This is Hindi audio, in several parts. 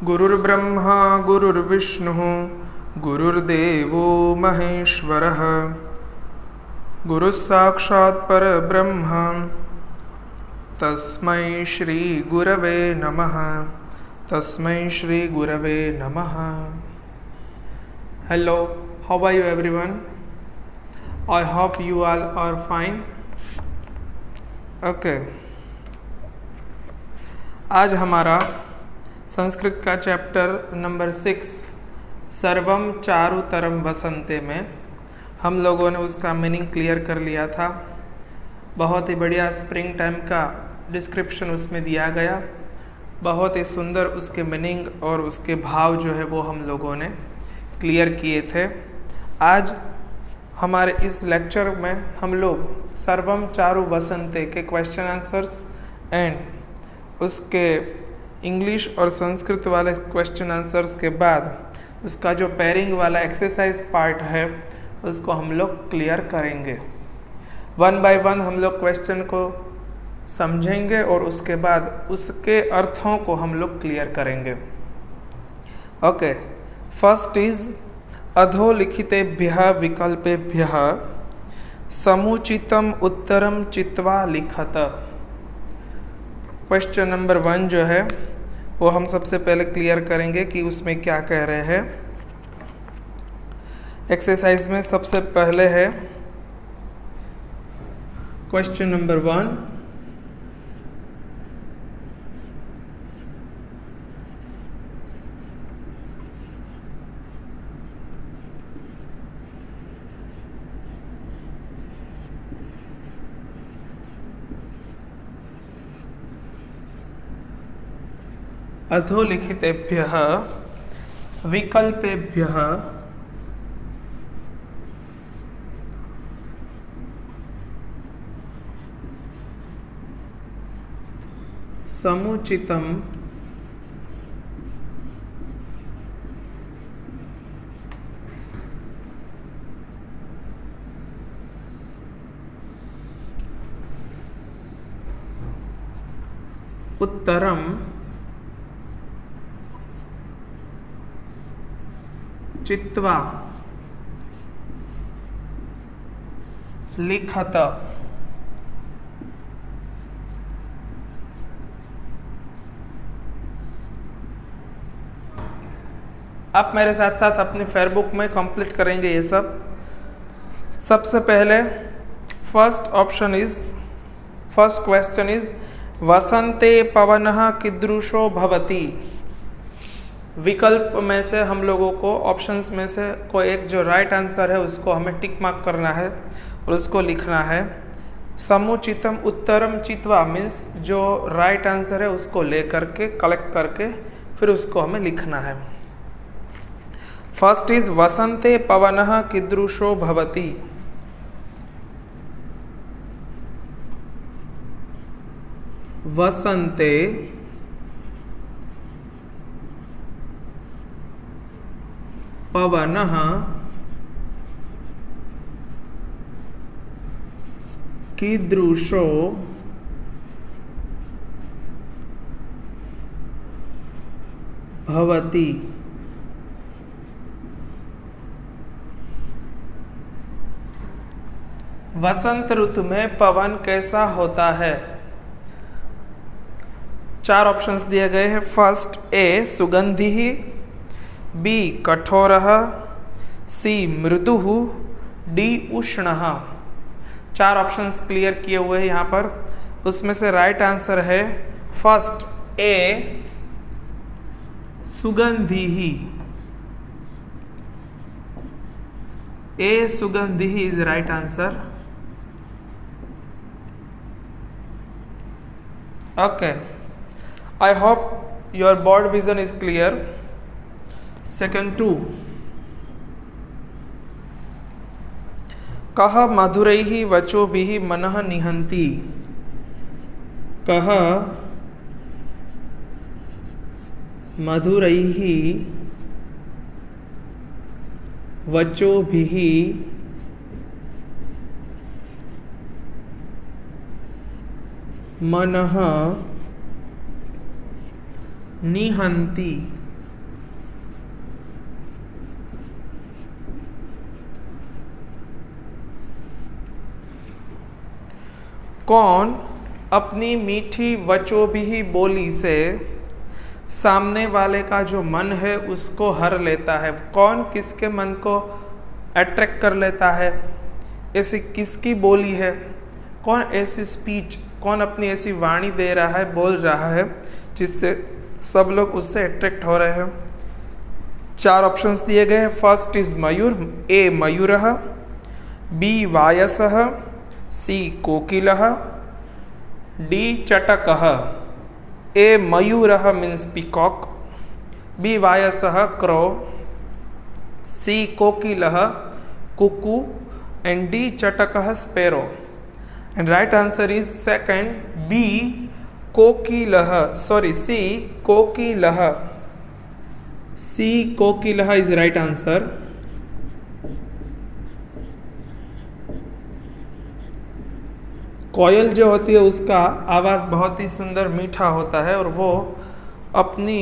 गुरुर्ब्रह्मा गुरुर्विष्णुः गुरुर्देवो महेश्वरः गुरुस्साक्षात् परब्रह्म तस्मै श्री गुरवे नमः। तस्मै श्री गुरवे नमः। Hello, how are you everyone? I hope you all are fine. Okay. आज हमारा संस्कृत का चैप्टर नंबर 6 सर्वम चारुतरम वसंते में हम लोगों ने उसका मीनिंग क्लियर कर लिया था। बहुत ही बढ़िया स्प्रिंग टाइम का डिस्क्रिप्शन उसमें दिया गया। बहुत ही सुंदर उसके मीनिंग और उसके भाव जो है वो हम लोगों ने क्लियर किए थे। आज हमारे इस लेक्चर में हम लोग सर्वम चारु वसंते के क्वेश्चन आंसर्स एंड उसके इंग्लिश और संस्कृत वाले क्वेश्चन आंसर्स के बाद उसका जो पेयरिंग वाला एक्सरसाइज पार्ट है उसको हम लोग क्लियर करेंगे। वन बाय वन हम लोग क्वेश्चन को समझेंगे और उसके बाद उसके अर्थों को हम लोग क्लियर करेंगे। ओके, फर्स्ट इज अधोलिखितेभ्यः विकल्पेभ्यः समुचितम उत्तरम चित्वा लिखत। क्वेश्चन नंबर 1 जो है वो हम सबसे पहले क्लियर करेंगे कि उसमें क्या कह रहे हैं। एक्सरसाइज में सबसे पहले है क्वेश्चन नंबर 1, अधोलिखितेभ्यः विकल्पेभ्यः समुचितम उत्तरम चित्वा लिखत। आप मेरे साथ साथ अपनी फेयरबुक में कंप्लीट करेंगे ये सब। सबसे पहले फर्स्ट क्वेश्चन इज वसंते पवनः कीदृशो भवति। विकल्प में से हम लोगों को ऑप्शंस में से कोई एक जो राइट आंसर है उसको हमें टिक मार्क करना है और उसको लिखना है। समुचितम उत्तरम चित्वा मीन्स जो राइट आंसर है उसको ले करके कलेक्ट करके फिर उसको हमें लिखना है। फर्स्ट इज वसंते पवनः कीदृशो भवति। वसंते पवनः कीदृशो भवति। वसंत ऋतु में पवन कैसा होता है। 4 ऑप्शंस दिए गए हैं। फर्स्ट ए सुगंधि, बी कठोरः, सी मृदुः, डी उष्णः। 4 ऑप्शंस क्लियर किए हुए हैं यहाँ पर। उसमें से राइट आंसर है फर्स्ट ए सुगंधि। ए सुगंधि is right answer. Okay, I hope your board vision is clear. Second 2, कः मधुरैः वचोभिः मनः निहन्ति। कः मधुरैः वचोभिः मनः निहन्ति। कौन अपनी मीठी वचोभी बोली से सामने वाले का जो मन है उसको हर लेता है? कौन किसके मन को अट्रैक्ट कर लेता है? ऐसी किसकी बोली है? कौन ऐसी स्पीच, कौन अपनी ऐसी वाणी दे रहा है, बोल रहा है, जिससे सब लोग उससे अट्रैक्ट हो रहे हैं? 4 ऑप्शंस दिए गए हैं। फर्स्ट इज मयूर, ए मयूरः, बी वायसः, सी कोकिलः, डी चटकः। ए मयूरः मीन्स पीकॉक, बी वायसः क्रो, सी कोकिलः cuckoo, and D chatakah sparrow. And right answer is second, B kokilah. Sorry, C kokilah. C kokilah is right answer. कोयल जो होती है उसका आवाज़ बहुत ही सुंदर मीठा होता है और वो अपनी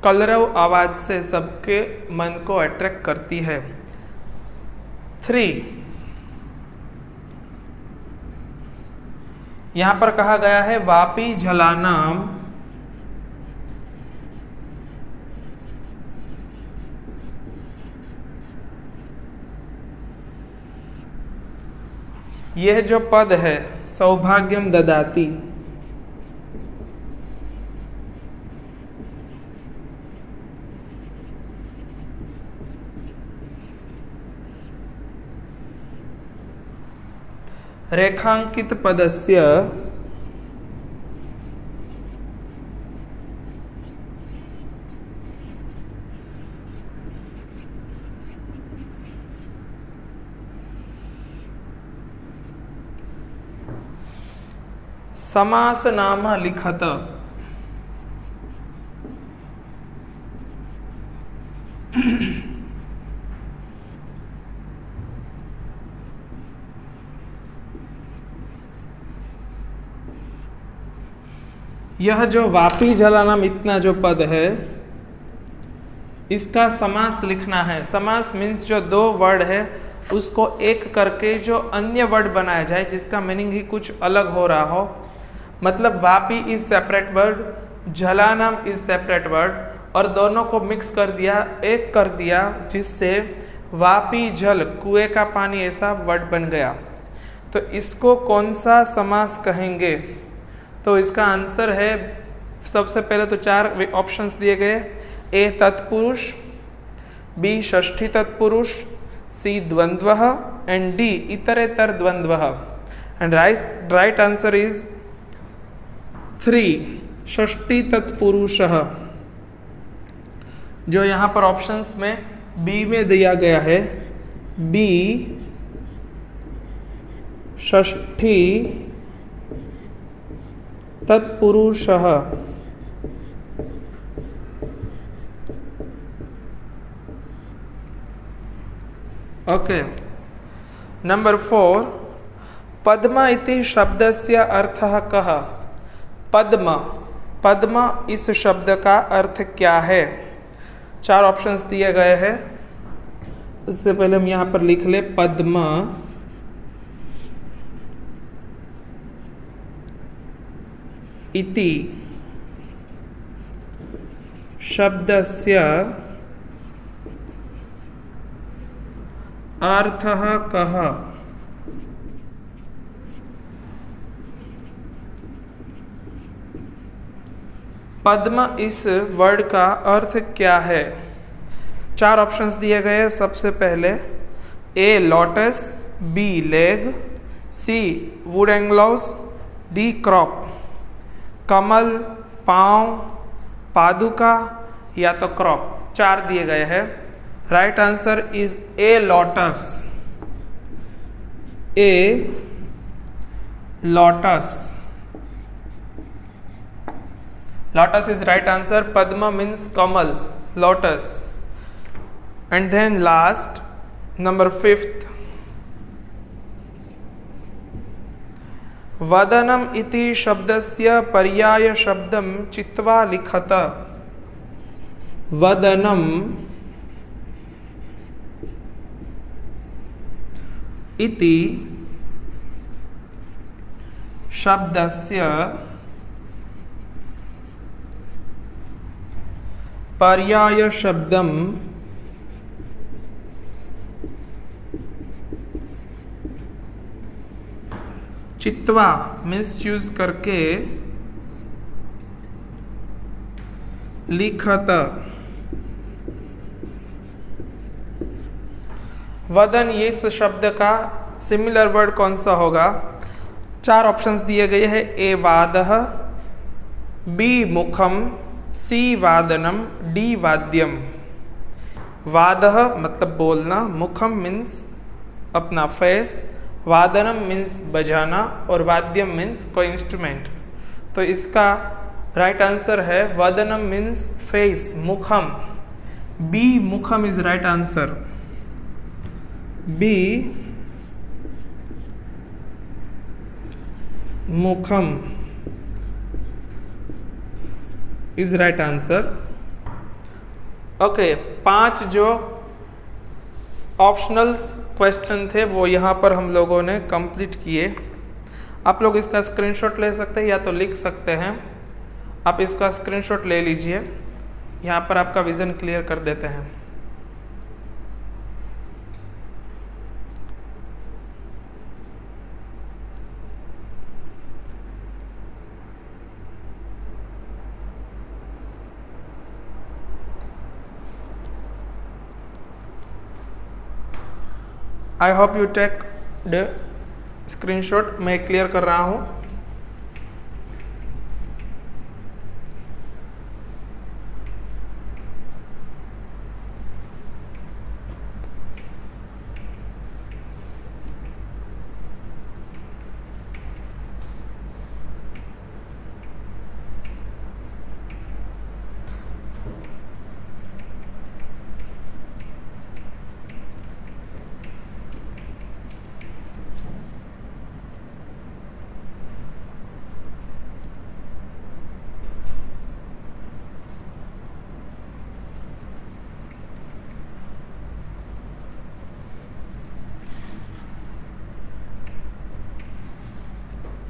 कलरव आवाज़ से सबके मन को अट्रैक्ट करती है। 3, यहाँ पर कहा गया है वापी झलानाम यह जो पद है सौभाग्यम ददाती, रेखांकित पदस्य समास नाम लिखत। यह जो वापी झलानाम इतना जो पद है इसका समास लिखना है। समास मीन्स जो 2 वर्ड है उसको एक करके जो अन्य वर्ड बनाया जाए जिसका मीनिंग ही कुछ अलग हो रहा हो। मतलब वापी इज सेपरेट वर्ड, झलानाम इज सेपरेट वर्ड और दोनों को मिक्स कर दिया, एक कर दिया, जिससे वापी जल कुएं का पानी ऐसा वर्ड बन गया। तो इसको कौन सा समास कहेंगे? तो इसका आंसर है, सबसे पहले तो 4 ऑप्शंस दिए गए, ए तत्पुरुष, बी षष्ठी तत्पुरुष, सी द्वंद्वः एंड डी इतरेतर द्वंद्वः। एंड राइट आंसर इज 3 षष्ठी तत्पुरुषः। जो यहाँ पर ऑप्शंस में बी में दिया गया है, बी षष्ठी तत्पुरुषः। ओके, नंबर 4, पद्म इति शब्दस्य अर्थः कः? पद्म, पद्म इस शब्द का अर्थ क्या है? 4 ऑप्शंस दिए गए हैं। उससे पहले हम यहाँ पर लिख ले, पद्म इति शब्दस्य अर्थः कः? पद्म इस वर्ड का अर्थ क्या है? 4 ऑप्शंस दिए गए हैं। सबसे पहले A lotus, B leg, C wood एंग्लोस, डी क्रॉप। कमल, पांव, पादुका या तो क्रॉप, 4 दिए गए हैं। Right answer is A lotus, A lotus. Lotus is right answer. Padma means kamal, lotus. And then last, number 5th, वदनम इति शब्दस्य पर्याय शब्दम चित्वा लिखत। वदनम इति शब्दस्य पर्याय शब्दम चित्वा मीन्स चूज करके लिखत। वदन, ये इस शब्द का सिमिलर वर्ड कौन सा होगा? 4 ऑप्शंस दिए गए हैं। ए वादः, बी मुखम, सी वादनम, डी वाद्यम। वादः मतलब बोलना, मुखम मीन्स अपना फेस, वादनम मीन्स बजाना और वाद्यम मीन्स कोई इंस्ट्रूमेंट। तो इसका राइट आंसर है वदनम मीन्स फेस, मुखम। बी मुखम इज राइट आंसर। बी मुखम इज राइट आंसर। ओके, 5 जो ऑप्शनल क्वेश्चन थे वो यहाँ पर हम लोगों ने कंप्लीट किए। आप लोग इसका स्क्रीनशॉट ले सकते हैं या तो लिख सकते हैं। आप इसका स्क्रीनशॉट ले लीजिए, यहाँ पर आपका विजन क्लियर कर देते हैं। I hope you take the screenshot. मैं क्लियर कर रहा हूँ।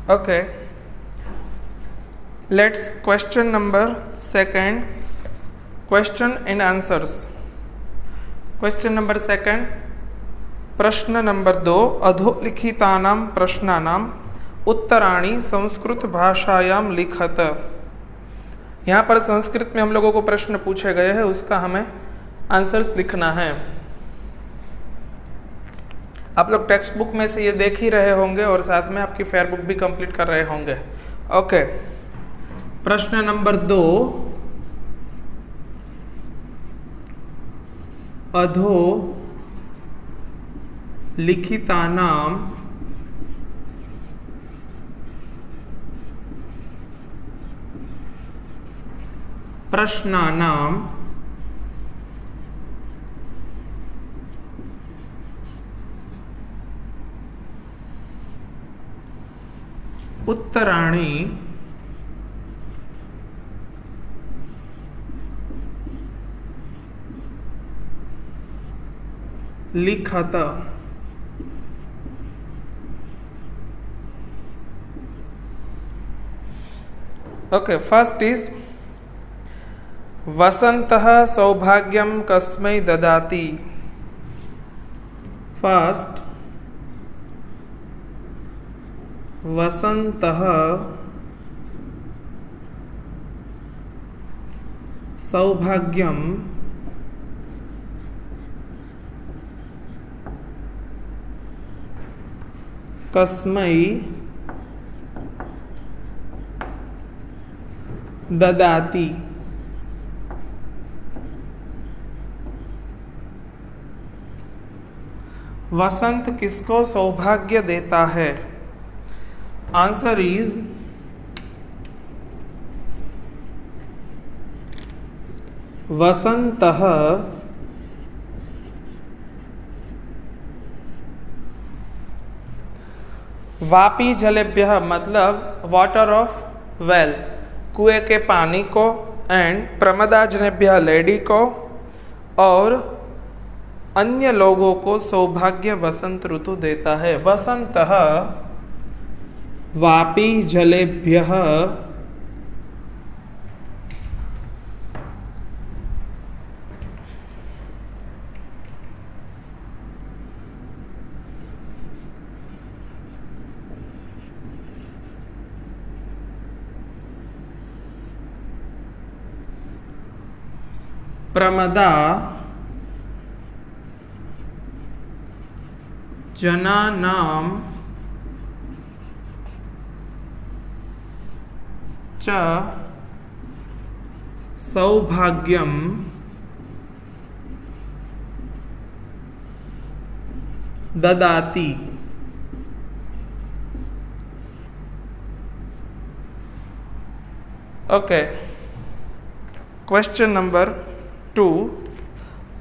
Okay, let's question number 2, question and answers. Question number 2, प्रश्न नंबर 2, अधोलिखितानां प्रश्नानां उत्तराणि संस्कृत भाषायां लिखत। यहाँ पर संस्कृत में हम लोगों को प्रश्न पूछे गए हैं, उसका हमें आंसर्स लिखना है। आप लोग टेक्स्ट बुक में से ये देख ही रहे होंगे और साथ में आपकी फेयर बुक भी कंप्लीट कर रहे होंगे। ओके, प्रश्न नंबर 2, अधो लिखितानां प्रश्नानां उत्तराणि लिखत। ओके, फर्स्ट इज वसंतः सौभाग्यं कस्मै ददाति। फर्स्ट, वसंतः सौभाग्यं कस्मै ददाति। वसंत किसको सौभाग्य देता है? आंसर इज वसंतः वापी जलेभ्यः मतलब वाटर ऑफ वेल, कुएं के पानी को, एंड प्रमदा जनेभ्यः लेडी को, और अन्य लोगों को सौभाग्य वसंत ऋतु देता है। वसंतः वापी जलेभ्यः प्रमदा जनानां च सौभाग्यं ददाति। Okay, question number 2।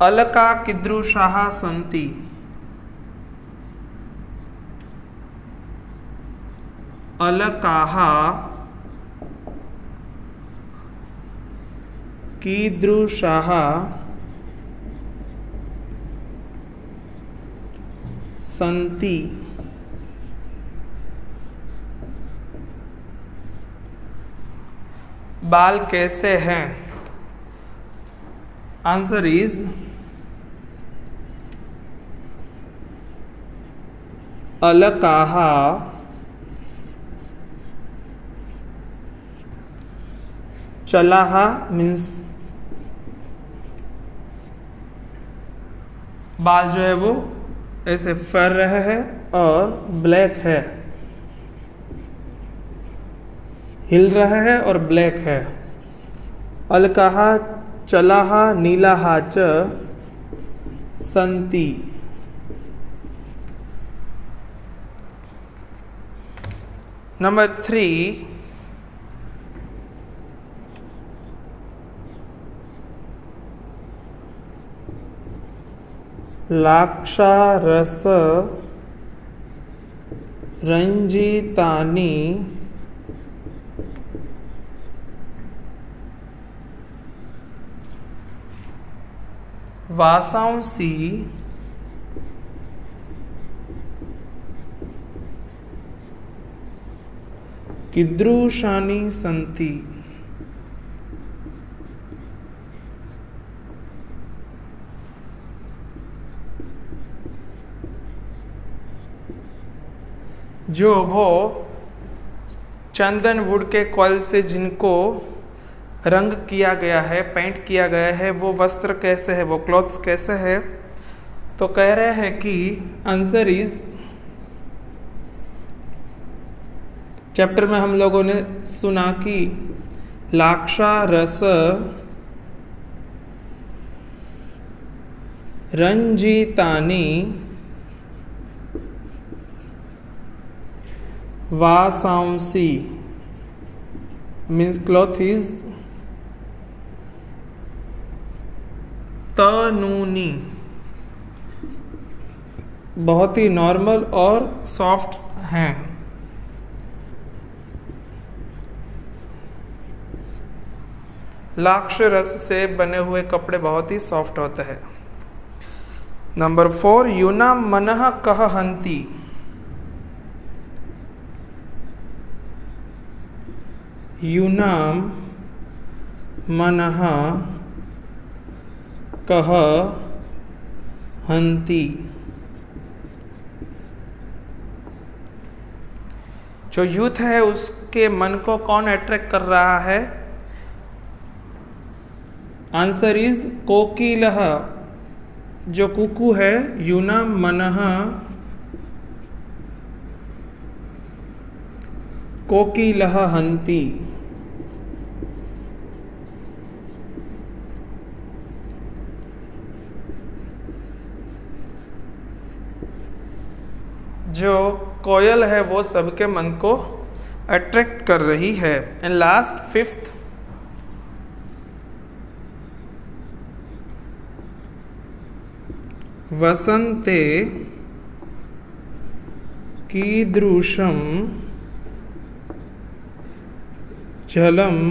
अलका कीदृशाः सन्ति? अलकाः कीदृशाः सन्ति? बाल कैसे हैं? आंसर इज अलकाः चलाः मीन्स बाल जो है वो ऐसे फर रहे हैं और ब्लैक है, हिल रहा है और ब्लैक है। अलकाः चलाः नीलाः च सन्ति। नंबर 3। लाक्षारस रंजितानि वासांसि कीदृशानि सन्ति? जो वो चंदन वुड के कॉइल से जिनको रंग किया गया है, पेंट किया गया है, वो वस्त्र कैसे है, वो क्लॉथ्स कैसे है? तो कह रहे हैं कि आंसर इज, चैप्टर में हम लोगों ने सुना कि लाक्षारस रंजितानि वासांसि मीन्स क्लॉथ इज तनूनी, बहुत ही नॉर्मल और सॉफ्ट हैं। लाक्षरस से बने हुए कपड़े बहुत ही सॉफ्ट होते हैं। नंबर 4। यूना मनः कः हन्ति? यूनां मनः कः हन्ति? जो यूथ है उसके मन को कौन अट्रैक्ट कर रहा है? आंसर इज कोकिलः, जो कुकू है। यूनां मनः कोकिलः हन्ति। जो कोयल है वो सबके मन को अट्रैक्ट कर रही है। एंड लास्ट 5th, वसंते कीदृशं जलं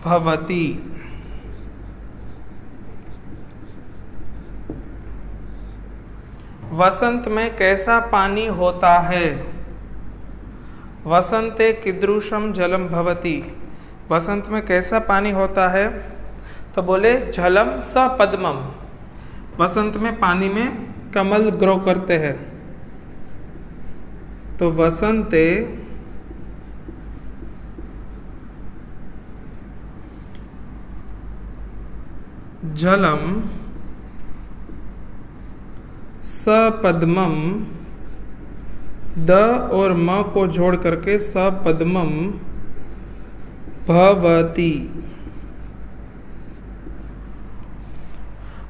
भवति? वसंत में कैसा पानी होता है? वसंते कीदृशम जलम भवति। वसंत में कैसा पानी होता है? तो बोले जलम सपद्मम। वसंत में पानी में कमल ग्रो करते हैं। तो वसंते जलम सपद्मम, द और म को जोड़ करके सपद्मम भवति।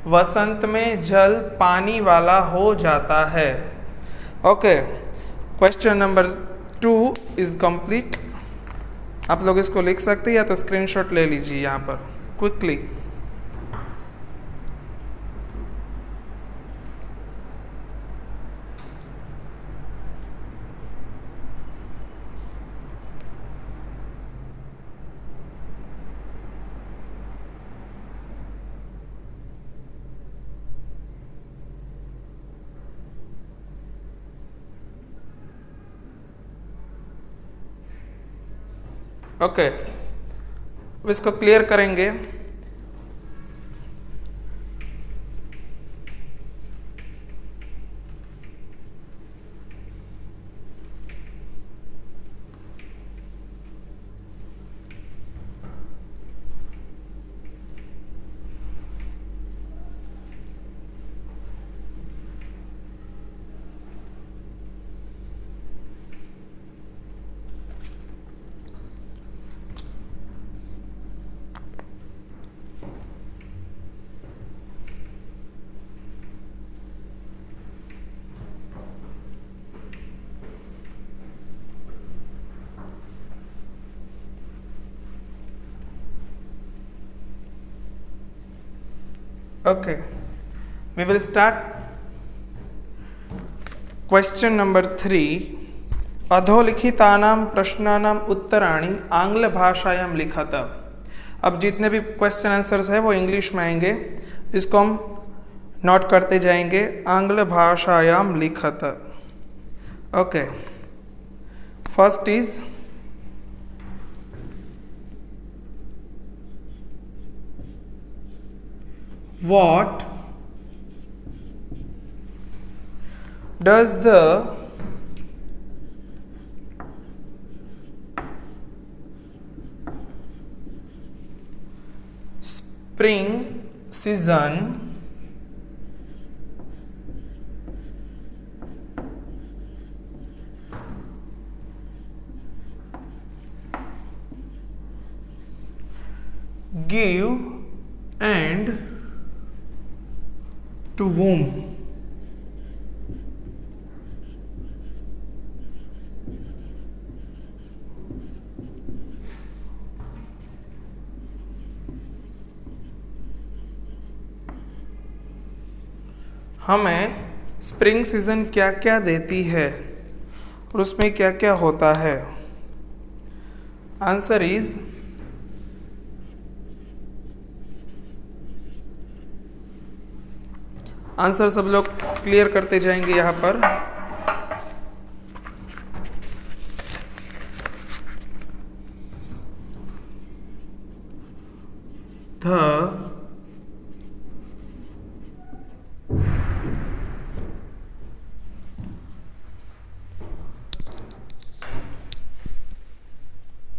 वसंत में जल पानी वाला हो जाता है। Okay, question number 2 is complete. आप लोग इसको लिख सकते हैं या तो स्क्रीनशॉट ले लीजिए यहाँ पर क्विकली। ओके, इसको क्लियर करेंगे। Okay, we will start question number 3. अधोलिखितानां प्रश्नानां उत्तराणि आंग्ल भाषायां लिखत। अब जितने भी क्वेश्चन आंसर्स है वो इंग्लिश में आएंगे, इसको हम नोट करते जाएंगे। आंग्ल भाषायां लिखत। Okay, first is what does the spring season give and to whom? हमें स्प्रिंग सीजन क्या क्या देती है और उसमें क्या क्या होता है? आंसर इज आंसर सब लोग क्लियर करते जाएंगे यहाँ पर। द